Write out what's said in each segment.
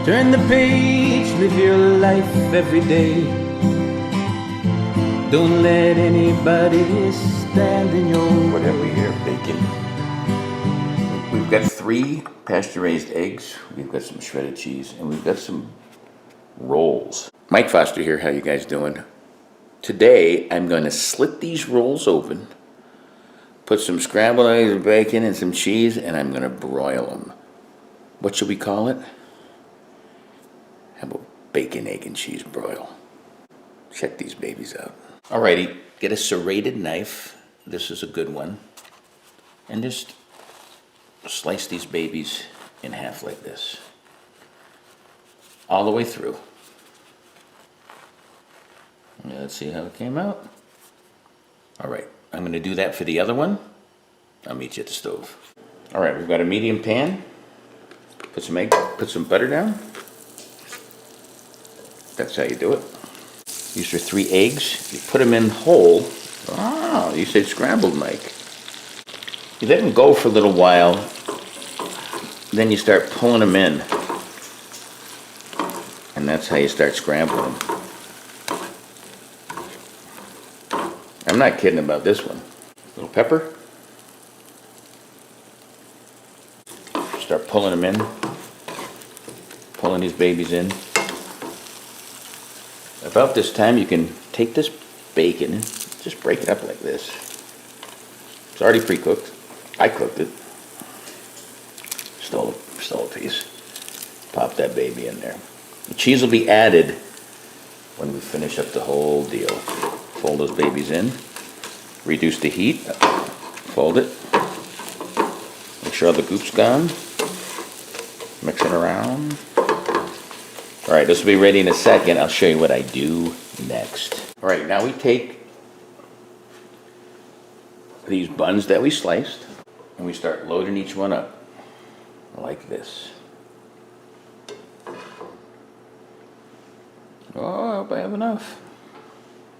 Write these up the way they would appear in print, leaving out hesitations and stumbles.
Turn the page, live your life every day. Don't let anybody stand in your way. What have we here? Bacon. We've got 3 pasture-raised eggs. We've got some shredded cheese, and we've got some rolls. Mike Foster here. How you guys doing? Today, I'm going to slit these rolls open, put some scrambled eggs and bacon and some cheese, and I'm going to broil them. What should we call it? How about bacon, egg, and cheese broil? Check these babies out. Alrighty, get a serrated knife. This is a good one. And just slice these babies in half like this. All the way through. Let's see how it came out. Alright, I'm going to do that for the other one. I'll meet you at the stove. Alright, we've got a medium pan. Put some egg, put some butter down. That's how you do it. These are 3 eggs. You put them in whole. Oh, you said scrambled, Mike. You let them go for a little while. Then you start pulling them in. And that's how you start scrambling them. I'm not kidding about this one. A little pepper. Start pulling them in. Pulling these babies in. About this time, you can take this bacon and just break it up like this. It's already pre-cooked. I cooked it. Stole a piece. Pop that baby in there. The cheese will be added when we finish up the whole deal. Fold those babies in. Reduce the heat. Fold it. Make sure all the goop's gone. Mix it around. Alright, this will be ready in a second. I'll show you what I do next. Alright, now we take these buns that we sliced and we start loading each one up like this. Oh, I hope I have enough.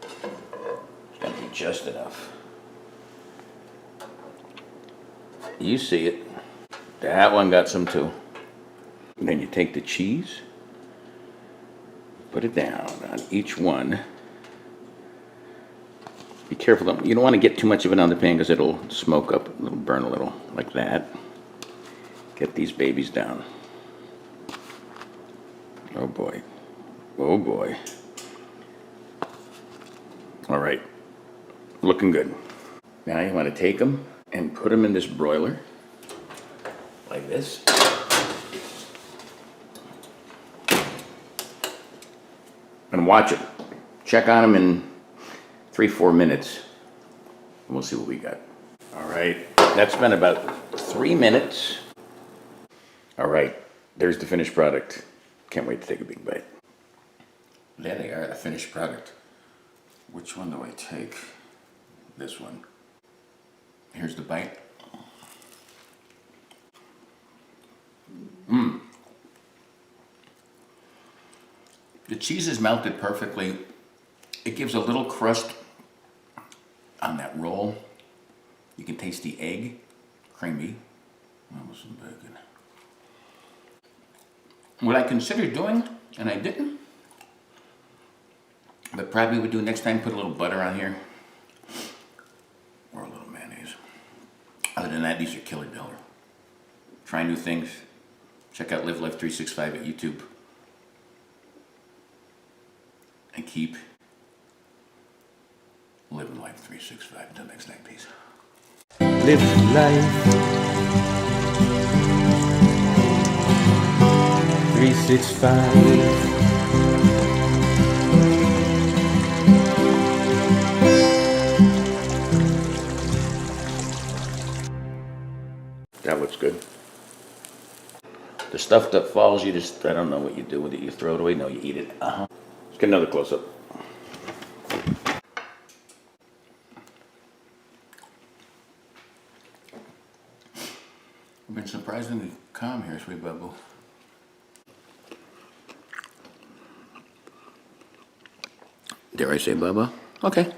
It's going to be just enough. You see it. That one got some too. And then you take the cheese. Put it down on each one. Be careful, you don't want to get too much of it on the pan because it'll smoke up, it'll burn a little, like that. Get these babies down. Oh boy. Oh boy. All right, looking good. Now you want to take them and put them in this broiler, like this. And watch it. Check on them in 3-4 minutes. And we'll see what we got. Alright, that's been about 3 minutes. Alright, there's the finished product. Can't wait to take a big bite. There they are, the finished product. Which one do I take? This one. Here's the bite. Mmm. The cheese is melted perfectly. It gives a little crust on that roll. You can taste the egg, creamy. Almost some bacon. What I considered doing, and I didn't, but probably would do next time, put a little butter on here. Or a little mayonnaise. Other than that, these are killer dollar. Try new things. Check out Live Life 365 at YouTube. And keep living life 365. Until next time, peace. Live life 365. That looks good. The stuff that falls, you just, I don't know what you do with it. You throw it away? No, you eat it. Let's get another close-up. I've been surprisingly calm here, sweet bubble. Dare I say Bubba? Okay.